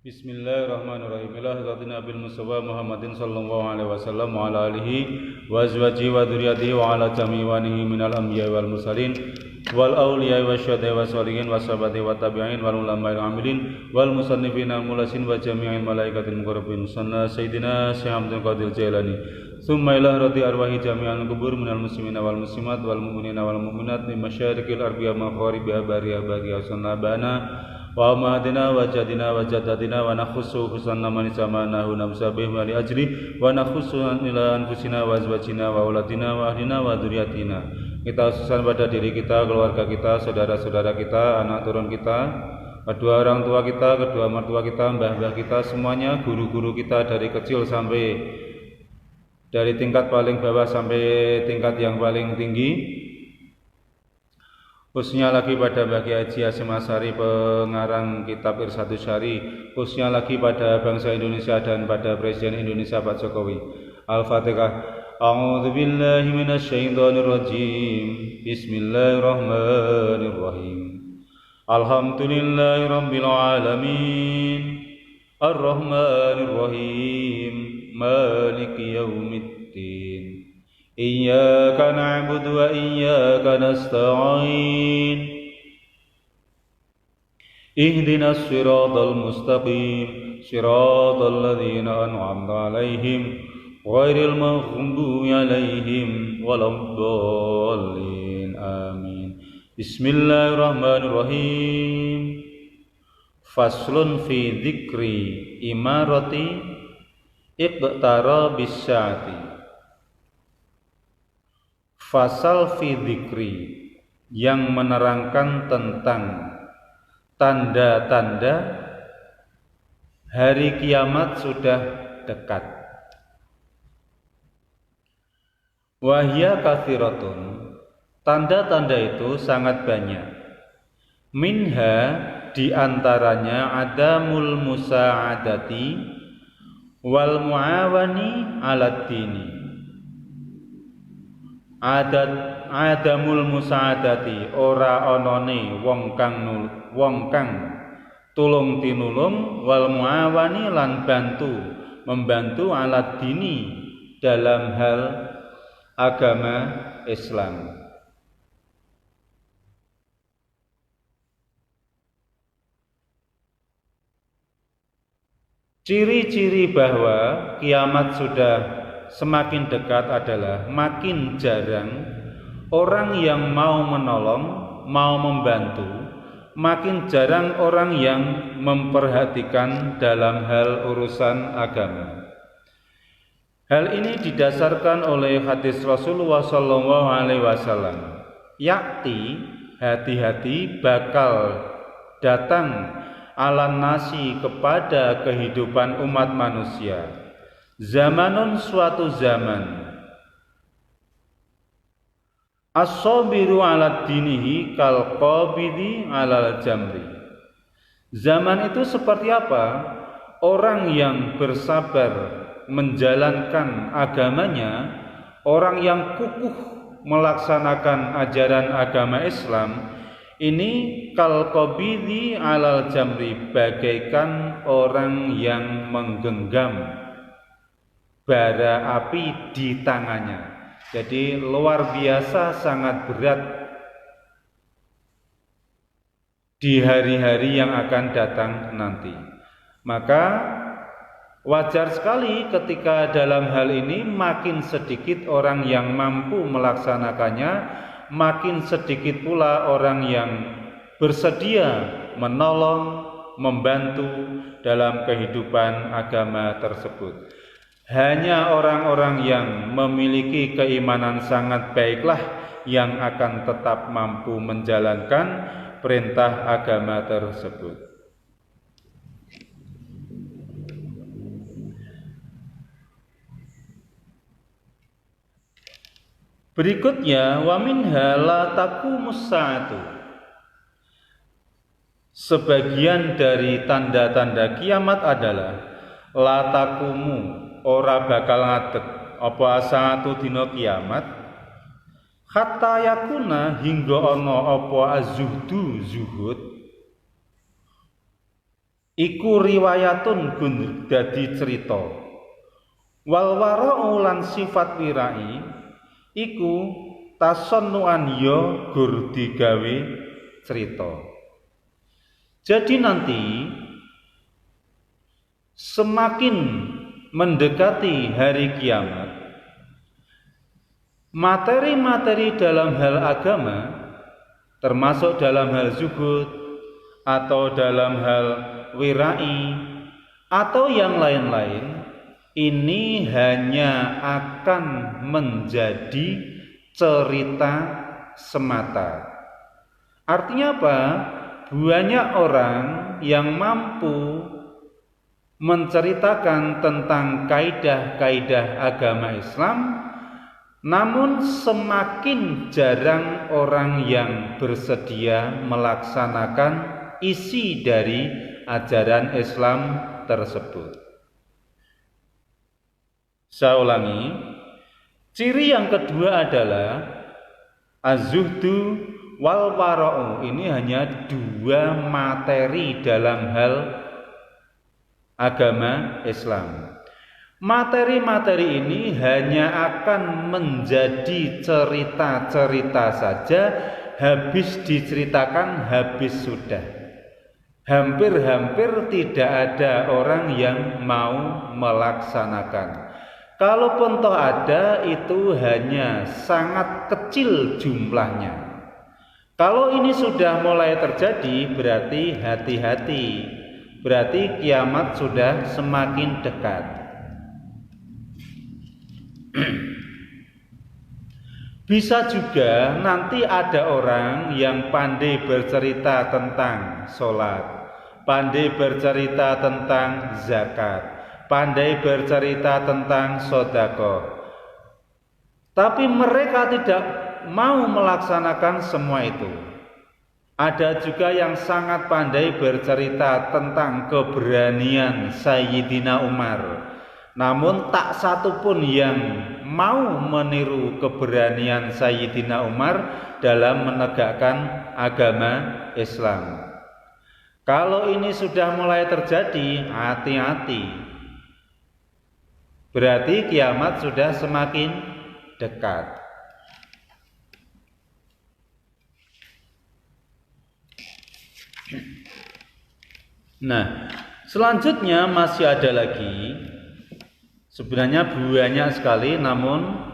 Bismillahirrahmanirrahim. Ila hadratin Nabil Mustafa Muhammadin sallallahu alaihi wasallam wa ala alihi wa azwajihi wa dzurriyyatihi wa ala jami'anihi minal anbiya'i wal mursalin wal awliya'i wasyuhada'i wassalihin washabati wa tabi'in wal ulama'il amilin wal musannifin al mulasin wa jami'il malaikatil muqarrabin sanna sayyidina Syekh Abdul Qadir Jailani summa ila hadrati arwahi jami'al kubur minal muslimina wal muslimat wal mu'minina wal mu'minat min masyariqil ardi wa magharibiha bariha sunnabana wa amadina wa jadina wa jadatina wa nakhussu husanna man samanahu namsabih wa li ajri wa nakhussu ila anfusina wa azwajina wa auladina wa ahlina wa dzurriyyatina. Kita khususkan pada diri kita, keluarga kita, saudara-saudara kita, anak turun kita, kedua orang tua kita, kedua mertua kita, mbah-mbah kita, semuanya, guru-guru kita dari kecil sampai dari tingkat paling bawah sampai tingkat yang paling tinggi. Khususnya lagi pada Bagi Haji Hasyim Asy'ari pengarang kitab Irsyadus Syari, khususnya lagi pada bangsa Indonesia dan pada Presiden Indonesia Pak Jokowi. Al-Fatihah. A'udzu billahi minasyaitonir rajim. Bismillahirrahmanirrahim. Alhamdulillahirabbil alamin. Arrahmanir rahim. Maliki yaumiddin. Iyyaka na'budu wa iyyaka nasta'in. Ihdinas siratal mustaqim, siratal ladzina an'amta 'alaihim ghairil maghdubi 'alaihim waladdallin. Amin. Bismillahirrahmanirrahim. Faslun fi dzikri imarati iqtarabis sya'ati. Fasal fi dzikri yang menerangkan tentang tanda-tanda hari kiamat sudah dekat. Wahya katsiratun, tanda-tanda itu sangat banyak. Minha, diantaranya adamul musa'adati wal muawani 'alad dini. Adamul musa'adati, ora onone wong kang tulung tinulung, wal muawani lan membantu alat dini dalam hal agama Islam. Ciri-ciri bahwa kiamat sudah semakin dekat adalah makin jarang orang yang mau menolong, mau membantu, makin jarang orang yang memperhatikan dalam hal urusan agama. Hal ini didasarkan oleh hadis Rasulullah SAW. Yakti, hati-hati, bakal datang alan nasi kepada kehidupan umat manusia. Zamanun, suatu zaman, as-sabiru ala dinihi kal qabidi alal jamri. Zaman itu seperti apa? Orang yang bersabar menjalankan agamanya, orang yang kukuh melaksanakan ajaran agama Islam, ini kal qabidi alal jamri, bagaikan orang yang menggenggam bara api di tangannya. Jadi luar biasa sangat berat di hari-hari yang akan datang nanti. Maka wajar sekali ketika dalam hal ini makin sedikit orang yang mampu melaksanakannya, makin sedikit pula orang yang bersedia menolong, membantu dalam kehidupan agama tersebut. Hanya orang-orang yang memiliki keimanan sangat baiklah yang akan tetap mampu menjalankan perintah agama tersebut. Berikutnya, wa minha la taqumus saatu. Sebagian dari tanda-tanda kiamat adalah la taqumu, ora bakal ngadeg apa saatu dina kiamat, hatta yakuna, hingga ana apa az-zuhdu, zuhud, iku riwayatun gun dadi cerita. Wal wara'u lan sifat wirai iku tasannuan ya gur digawe cerita. Jadi nanti semakin mendekati hari kiamat, materi-materi dalam hal agama, termasuk dalam hal zuhud atau dalam hal wirai atau yang lain-lain, ini hanya akan menjadi cerita semata. Artinya apa? Banyak orang yang mampu menceritakan tentang kaidah-kaidah agama Islam, namun semakin jarang orang yang bersedia melaksanakan isi dari ajaran Islam tersebut. Saya ulangi, ciri yang kedua adalah az-zuhdu wal wara'u. Ini hanya dua materi dalam hal agama Islam. Materi-materi ini hanya akan menjadi cerita-cerita saja, habis diceritakan habis sudah. Hampir-hampir tidak ada orang yang mau melaksanakan. Kalaupun toh ada, itu hanya sangat kecil jumlahnya. Kalau ini sudah mulai terjadi, berarti hati-hati. Berarti kiamat sudah semakin dekat. Bisa juga nanti ada orang yang pandai bercerita tentang sholat, pandai bercerita tentang zakat, pandai bercerita tentang sedekah, tapi mereka tidak mau melaksanakan semua itu. Ada juga yang sangat pandai bercerita tentang keberanian Sayyidina Umar, namun tak satu pun yang mau meniru keberanian Sayyidina Umar dalam menegakkan agama Islam. Kalau ini sudah mulai terjadi, hati-hati. Berarti kiamat sudah semakin dekat. Nah, selanjutnya masih ada lagi. Sebenarnya banyak sekali, namun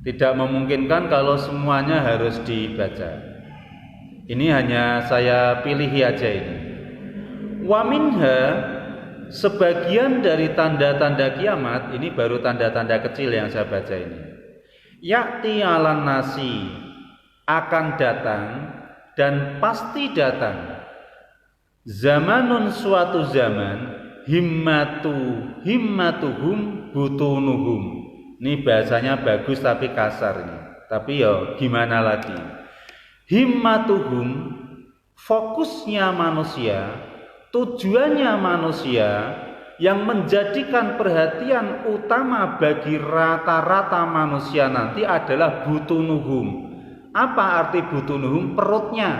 tidak memungkinkan kalau semuanya harus dibaca. Ini hanya saya pilih aja ini. Wa minha, sebagian dari tanda-tanda kiamat, ini baru tanda-tanda kecil yang saya baca ini. Ya'ti 'alan nasi, akan datang dan pasti datang. Zamanun, suatu zaman, himmatuhum butunuhum. Ini bahasanya bagus tapi kasar ini. Tapi ya gimana lagi? Himmatuhum, fokusnya manusia, tujuannya manusia, yang menjadikan perhatian utama bagi rata-rata manusia nanti adalah butunuhum. Apa arti butunuhum? Perutnya.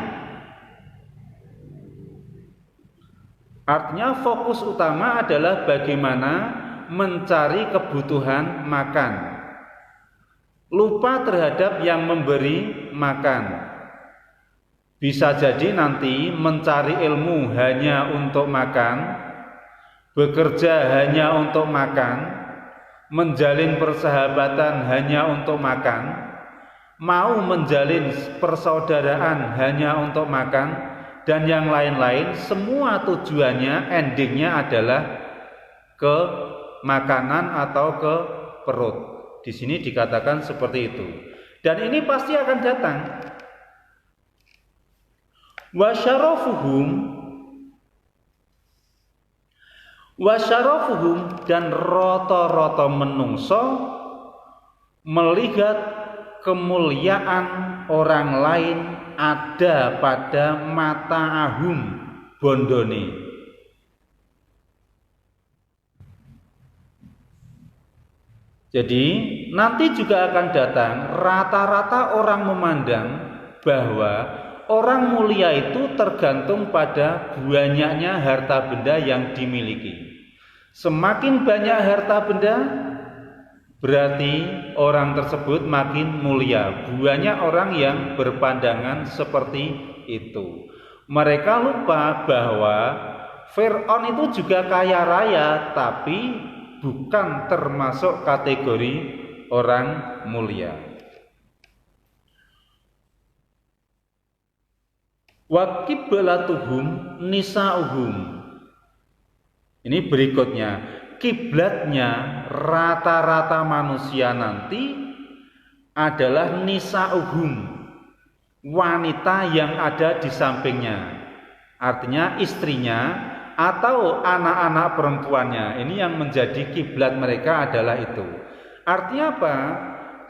Artinya fokus utama adalah bagaimana mencari kebutuhan makan. Lupa terhadap yang memberi makan. Bisa jadi nanti mencari ilmu hanya untuk makan, bekerja hanya untuk makan, menjalin persahabatan hanya untuk makan, mau menjalin persaudaraan hanya untuk makan, dan yang lain-lain. Semua tujuannya, endingnya adalah ke makanan atau ke perut. Di sini dikatakan seperti itu. Dan ini pasti akan datang. Wasyarafuhum, dan roto-roto menungso melihat kemuliaan orang lain ada pada mata ahum bondone. Jadi nanti juga akan datang rata-rata orang memandang bahwa orang mulia itu tergantung pada banyaknya harta benda yang dimiliki. Semakin banyak harta benda, berarti orang tersebut makin mulia. Banyak orang yang berpandangan seperti itu. Mereka lupa bahwa Fir'aun itu juga kaya raya, tapi bukan termasuk kategori orang mulia. Wa qiblatuhum nisa'uhum. Ini berikutnya, kiblatnya rata-rata manusia nanti adalah nisa'uhum, wanita yang ada di sampingnya. Artinya istrinya atau anak-anak perempuannya. Ini yang menjadi kiblat mereka adalah itu. Artinya apa?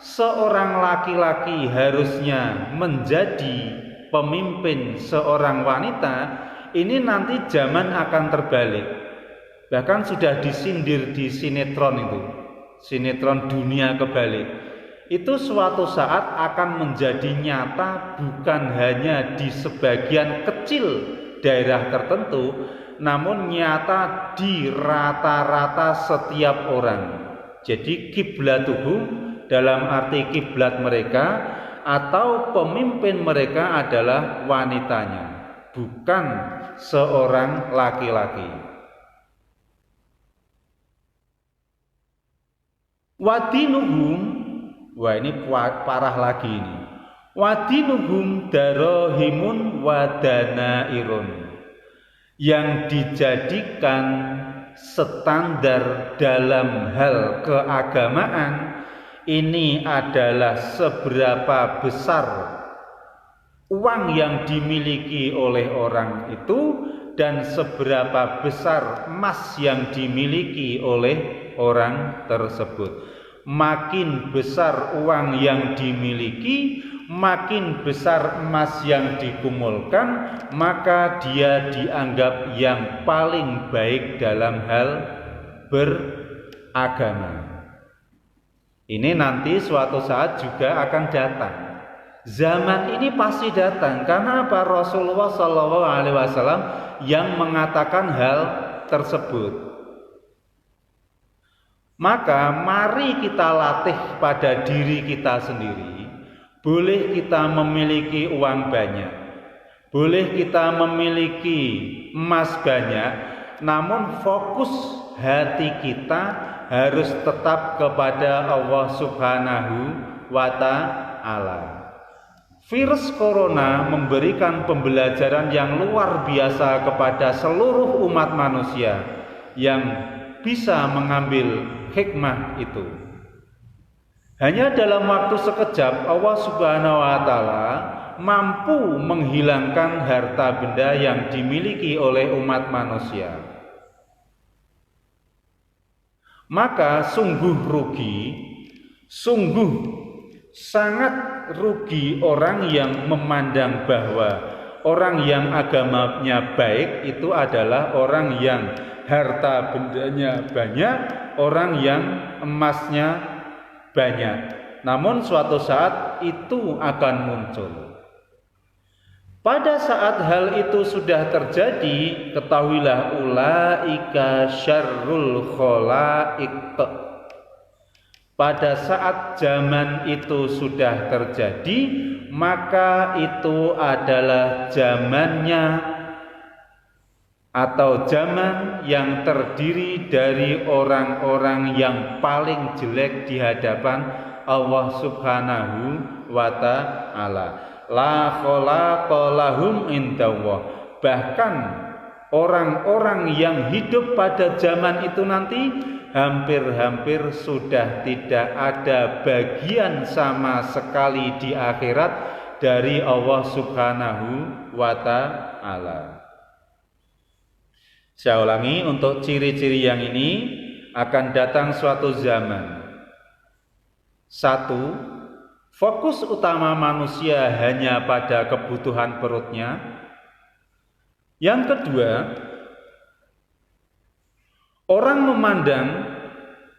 Seorang laki-laki harusnya menjadi pemimpin seorang wanita. Ini nanti zaman akan terbalik. Bahkan sudah disindir di sinetron itu, sinetron Dunia Kebalik. Itu suatu saat akan menjadi nyata bukan hanya di sebagian kecil daerah tertentu, namun nyata di rata-rata setiap orang. Jadi kiblatuhum dalam arti kiblat mereka atau pemimpin mereka adalah wanitanya, bukan seorang laki-laki. Wadinuhum, wah ini parah lagi ini. Wadinuhum darohimun wadanairun, yang dijadikan standar dalam hal keagamaan ini adalah seberapa besar uang yang dimiliki oleh orang itu dan seberapa besar emas yang dimiliki oleh orang tersebut. Makin besar uang yang dimiliki, makin besar emas yang dikumpulkan, maka dia dianggap yang paling baik dalam hal beragama. Ini nanti suatu saat juga akan datang. Zaman ini pasti datang karena apa? Rasulullah SAW yang mengatakan hal tersebut. Maka mari kita latih pada diri kita sendiri. Boleh kita memiliki uang banyak, boleh kita memiliki emas banyak, namun fokus hati kita harus tetap kepada Allah Subhanahu wa Ta'ala. Virus corona memberikan pembelajaran yang luar biasa kepada seluruh umat manusia yang bisa mengambil hikmah itu. Hanya dalam waktu sekejap Allah Subhanahu wa Ta'ala mampu menghilangkan harta benda yang dimiliki oleh umat manusia. Maka sungguh rugi, sungguh sangat rugi orang yang memandang bahwa orang yang agamanya baik itu adalah orang yang harta bendanya banyak, orang yang emasnya banyak. Namun suatu saat itu akan muncul. Pada saat hal itu sudah terjadi, ketahuilah ulaika syarrul khalaik. Pada saat zaman itu sudah terjadi, maka itu adalah zamannya atau zaman yang terdiri dari orang-orang yang paling jelek di hadapan Allah Subhanahu wa Ta'ala. La khalaqa lahum indallah. Bahkan orang-orang yang hidup pada zaman itu nanti hampir-hampir sudah tidak ada bagian sama sekali di akhirat dari Allah Subhanahu wa Ta'ala. Saya ulangi, untuk ciri-ciri yang ini akan datang suatu zaman. 1. Fokus utama manusia hanya pada kebutuhan perutnya. Yang kedua, orang memandang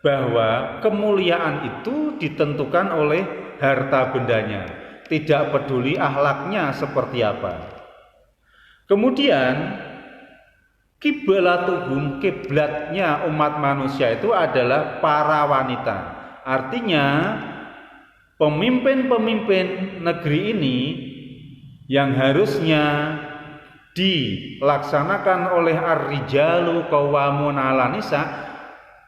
bahwa kemuliaan itu ditentukan oleh harta bendanya. tidak peduli akhlaknya seperti apa. Kemudian kiblatnya umat manusia itu adalah para wanita. Artinya pemimpin-pemimpin negeri ini yang harusnya dilaksanakan oleh ar-rijalu qawwamun 'alan nisa,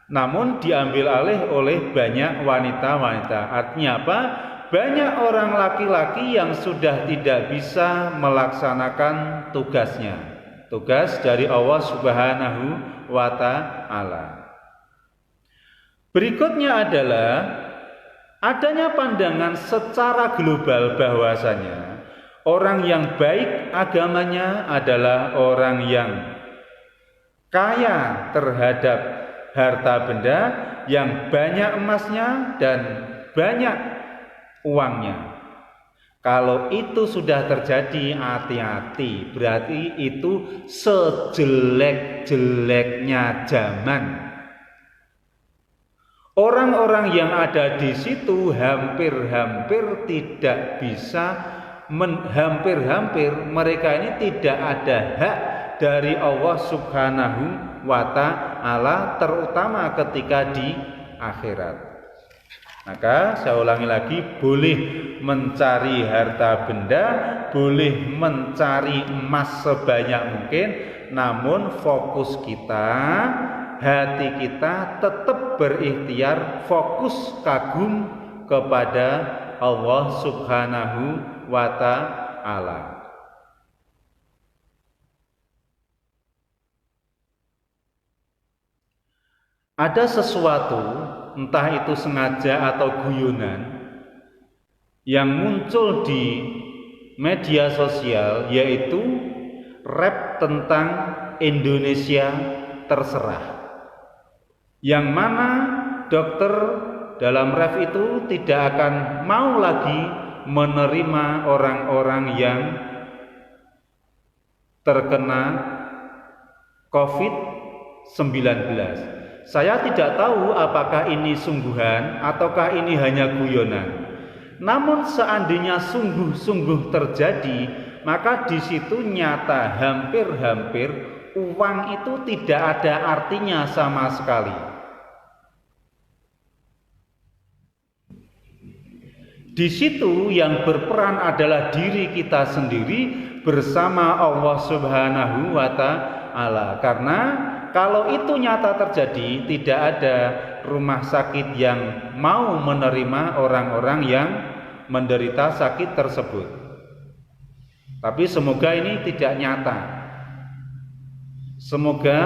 namun diambil alih oleh banyak wanita-wanita. Artinya apa? Banyak orang laki-laki yang sudah tidak bisa melaksanakan tugasnya, tugas dari Allah Subhanahu wa Ta'ala. Berikutnya adalah adanya pandangan secara global bahwasanya orang yang baik agamanya adalah orang yang kaya terhadap harta benda, yang banyak emasnya dan banyak uangnya. Kalau itu sudah terjadi, hati-hati, berarti itu sejelek-jeleknya zaman. Orang-orang yang ada di situ hampir-hampir tidak bisa, hampir-hampir mereka ini tidak ada hak dari Allah Subhanahu wa Ta'ala, terutama ketika di akhirat. Maka saya ulangi lagi, boleh mencari harta benda, boleh mencari emas sebanyak mungkin, namun fokus kita, hati kita tetap berikhtiar fokus kagum kepada Allah Subhanahu wa Ta'ala. Ada sesuatu, entah itu sengaja atau guyonan, yang muncul di media sosial, yaitu rap tentang Indonesia terserah, yang mana dokter dalam rap itu tidak akan mau lagi menerima orang-orang yang terkena COVID-19. Saya tidak tahu apakah ini sungguhan ataukah ini hanya guyonan. Namun seandainya sungguh-sungguh terjadi, maka di situ nyata hampir-hampir uang itu tidak ada artinya sama sekali. Di situ yang berperan adalah diri kita sendiri bersama Allah Subhanahu wa Ta'ala. Karena kalau itu nyata terjadi, tidak ada rumah sakit yang mau menerima orang-orang yang menderita sakit tersebut. Tapi semoga ini tidak nyata. Semoga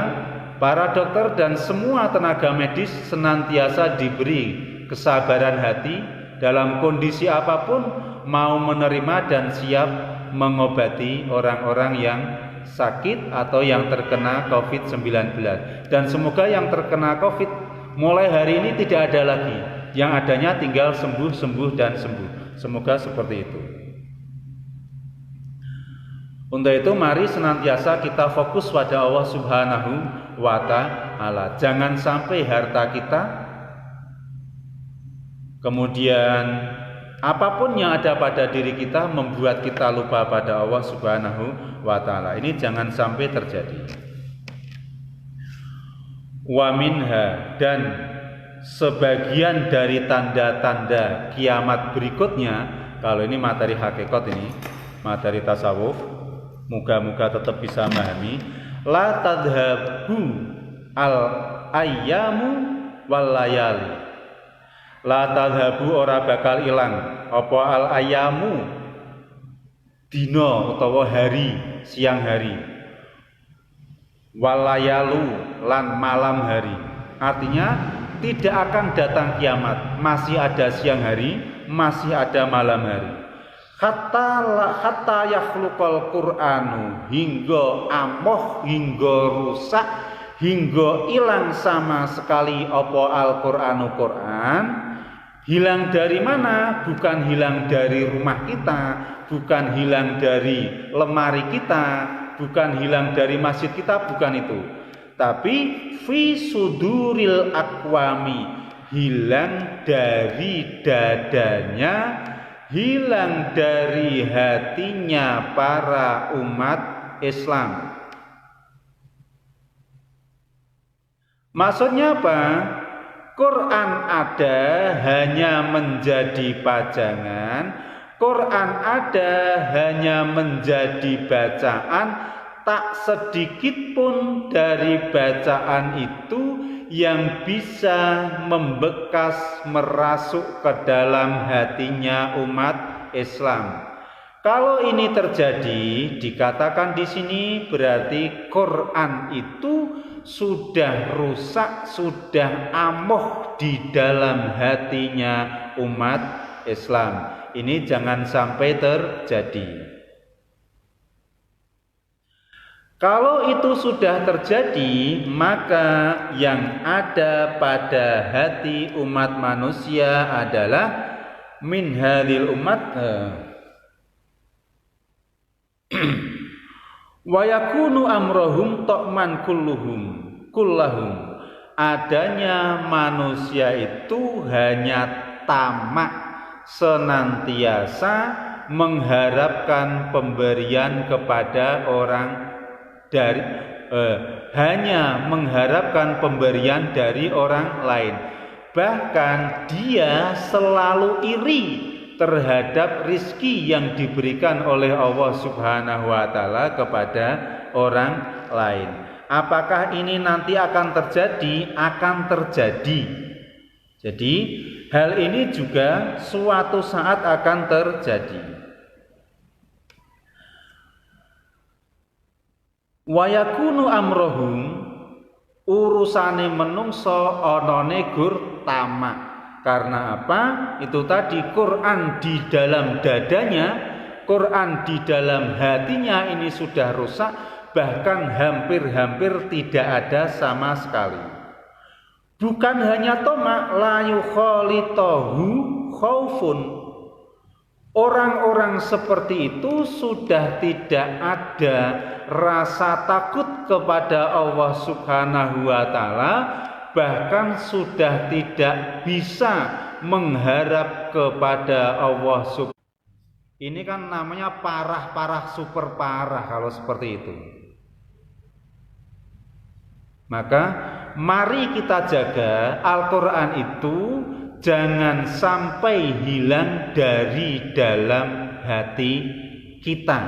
para dokter dan semua tenaga medis senantiasa diberi kesabaran hati dalam kondisi apapun, mau menerima dan siap mengobati orang-orang yang sakit atau yang terkena COVID-19. Dan semoga yang terkena COVID mulai hari ini tidak ada lagi, yang adanya tinggal sembuh dan sembuh. Semoga seperti itu. Untuk itu mari senantiasa kita fokus pada Allah Subhanahu wa Ta'ala. Jangan sampai harta kita, kemudian apapun yang ada pada diri kita membuat kita lupa pada Allah Subhanahu wa Ta'ala. Ini jangan sampai terjadi. Wa minha, dan sebagian dari tanda-tanda kiamat berikutnya, kalau ini materi hakikat, ini materi tasawuf, moga-moga tetap bisa memahami. La tadhabu al ayyamu wal layali. La tadhabu, ora bakal ilang apa al ayamu, dino utawa hari, siang hari, walayalu, lan malam hari. Artinya tidak akan datang kiamat, masih ada siang hari, masih ada malam hari. Hatta yakhluqal Qur'anu, hingga amoh, hingga rusak, hingga hilang sama sekali apa Al-Qur'anu Qur'an. Hilang dari mana? Bukan hilang dari rumah kita, bukan hilang dari lemari kita, bukan hilang dari masjid kita, bukan itu. Tapi fi suduril aqwami, hilang dari dadanya, hilang dari hatinya para umat Islam. Maksudnya apa? Quran ada hanya menjadi pajangan, Quran ada hanya menjadi bacaan, tak sedikit pun dari bacaan itu yang bisa membekas merasuk ke dalam hatinya umat Islam. Kalau ini terjadi, dikatakan di sini berarti Quran itu sudah rusak, sudah amoh di dalam hatinya umat Islam. Ini jangan sampai terjadi. Kalau itu sudah terjadi, maka yang ada pada hati umat manusia adalah min hadhil umat wa yakunu amrohum ta'man kullahum. Adanya manusia itu hanya tamak, senantiasa mengharapkan pemberian kepada orang dari hanya mengharapkan pemberian dari orang lain. Bahkan dia selalu iri terhadap rizki yang diberikan oleh Allah Subhanahu wa Ta'ala kepada orang lain. Apakah ini nanti akan terjadi? Akan terjadi. Jadi hal ini juga suatu saat akan terjadi. Wa yakunu amrohum, urusane menungso onone gur tamak. Karena apa? Itu tadi Quran di dalam dadanya, Quran di dalam hatinya ini sudah rusak, bahkan hampir-hampir tidak ada sama sekali. Bukan hanya tamak, la yukhalitahu khaufun. Orang-orang seperti itu sudah tidak ada rasa takut kepada Allah Subhanahu wa Ta'ala, bahkan sudah tidak bisa mengharap kepada Allah Subhanahu. Ini kan namanya parah-parah, super parah kalau seperti itu. Maka mari kita jaga Al-Quran itu jangan sampai hilang dari dalam hati kita.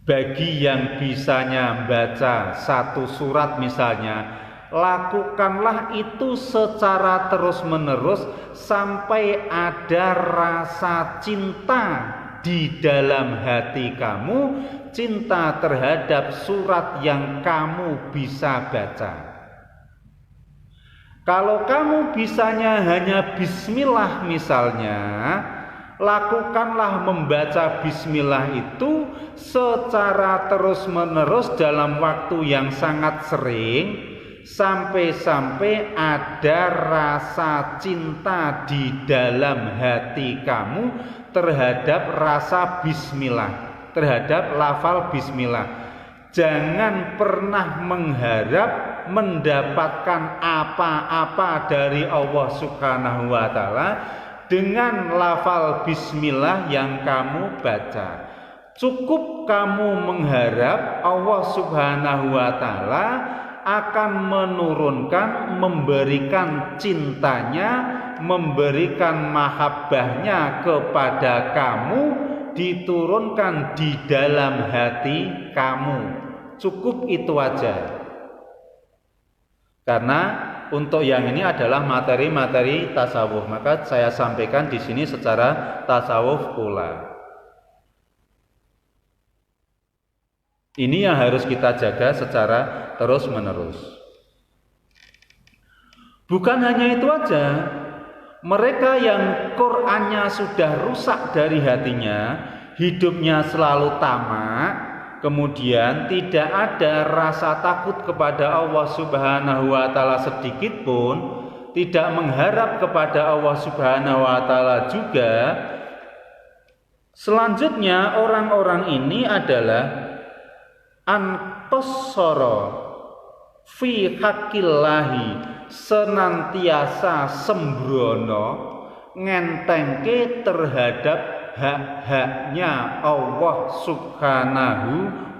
Bagi yang bisanya baca satu surat misalnya, lakukanlah itu secara terus-menerus sampai ada rasa cinta di dalam hati kamu, cinta terhadap surat yang kamu bisa baca. Kalau kamu bisanya hanya bismillah misalnya, lakukanlah membaca bismillah itu secara terus-menerus dalam waktu yang sangat sering, sampai-sampai ada rasa cinta di dalam hati kamu terhadap rasa bismillah, terhadap lafal bismillah. Jangan pernah mengharap mendapatkan apa-apa dari Allah Subhanahu wa Ta'ala dengan lafal bismillah yang kamu baca. Cukup kamu mengharap Allah Subhanahu wa Ta'ala akan menurunkan, memberikan cintanya, memberikan mahabbahnya kepada kamu, diturunkan di dalam hati kamu. Cukup itu aja. Karena untuk yang ini adalah materi-materi tasawuf, maka saya sampaikan di sini secara tasawuf pula. Ini yang harus kita jaga secara terus-menerus. Bukan hanya itu aja, mereka yang Qur'annya sudah rusak dari hatinya, hidupnya selalu tamak, kemudian tidak ada rasa takut kepada Allah Subhanahu wa Ta'ala sedikit pun, tidak mengharap kepada Allah Subhanahu wa Ta'ala juga. Selanjutnya orang-orang ini adalah anqassara fi haqqillahi senantiasa sembrono ngentengke terhadap hak-haknya Allah Subhanahu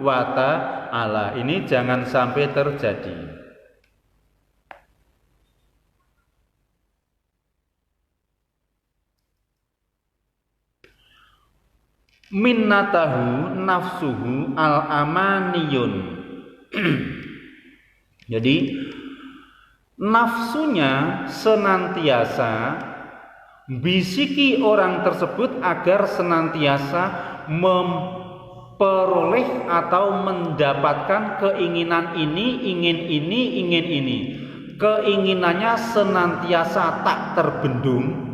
wa ta'ala. Ini jangan sampai terjadi. Minnatahu nafsuhu al-amaniyun. Jadi nafsunya senantiasa bisiki orang tersebut agar senantiasa memperoleh atau mendapatkan keinginan ini, ingin ini. Keinginannya senantiasa tak terbendung.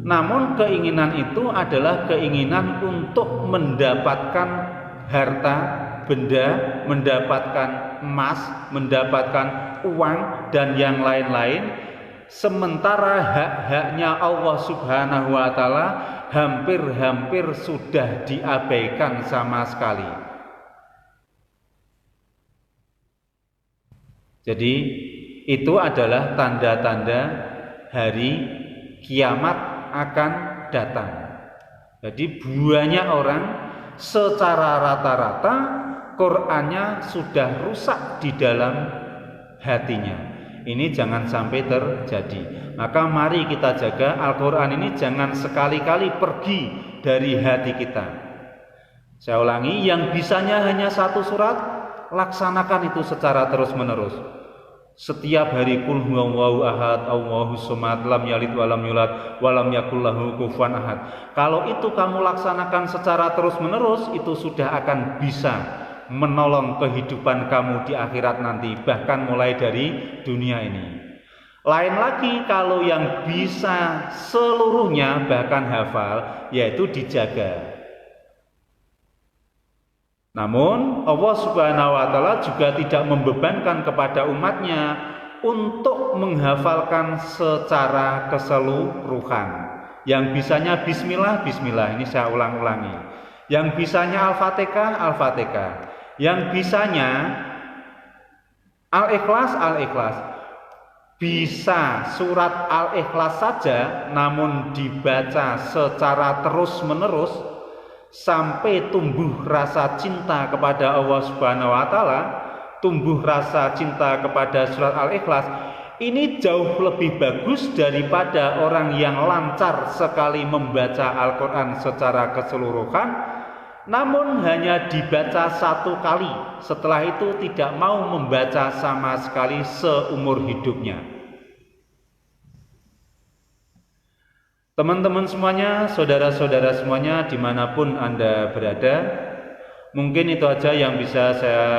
Namun keinginan itu adalah keinginan untuk mendapatkan harta, benda, mendapatkan emas, mendapatkan uang dan yang lain-lain. Sementara hak-haknya Allah Subhanahu wa ta'ala hampir-hampir sudah diabaikan sama sekali. Jadi itu adalah tanda-tanda hari kiamat akan datang. Jadi banyak orang secara rata-rata Qur'annya sudah rusak di dalam hatinya. Ini jangan sampai terjadi. Maka mari kita jaga Al-Qur'an ini jangan sekali-kali pergi dari hati kita. Saya ulangi, yang bisanya hanya satu surat, laksanakan itu secara terus-menerus. Setiap hari qul huwallahu ahad, Allahus samad, lam yalid walam yulad, walam yakul lahu kufuwan ahad. Kalau itu kamu laksanakan secara terus-menerus, itu sudah akan bisa menolong kehidupan kamu di akhirat nanti, bahkan mulai dari dunia ini. Lain lagi kalau yang bisa seluruhnya bahkan hafal, yaitu dijaga. Namun Allah Subhanahu wa ta'ala juga tidak membebankan kepada umatnya untuk menghafalkan secara keseluruhan. Yang bisanya bismillah, bismillah. Ini saya ulang-ulangi. Yang bisanya Al-Fatihah, Al-Fatihah. Yang bisanya Al-Ikhlas, Al-Ikhlas. Bisa surat Al-Ikhlas saja, namun dibaca secara terus-menerus sampai tumbuh rasa cinta kepada Allah Subhanahu wa ta'ala, tumbuh rasa cinta kepada surat Al-Ikhlas. Ini jauh lebih bagus daripada orang yang lancar sekali membaca Al-Quran secara keseluruhan, namun hanya dibaca satu kali, setelah itu tidak mau membaca sama sekali seumur hidupnya. Teman-teman semuanya, saudara-saudara semuanya dimanapun Anda berada, mungkin itu aja yang bisa saya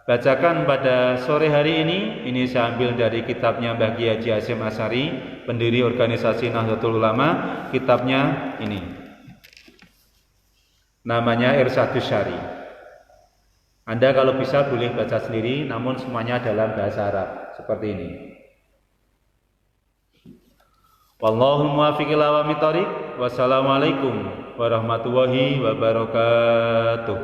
bacakan pada sore hari ini. Ini saya ambil dari kitabnya Mbah Kiai Haji Hasyim Asy'ari, pendiri organisasi Nahdlatul Ulama. Kitabnya ini, namanya Irsyadus Syari. Anda kalau bisa boleh baca sendiri, namun semuanya dalam bahasa Arab seperti ini. Wallahu muwaffiq ila aqwamit thoriq. Wassalamualaikum warahmatullahi wabarakatuh.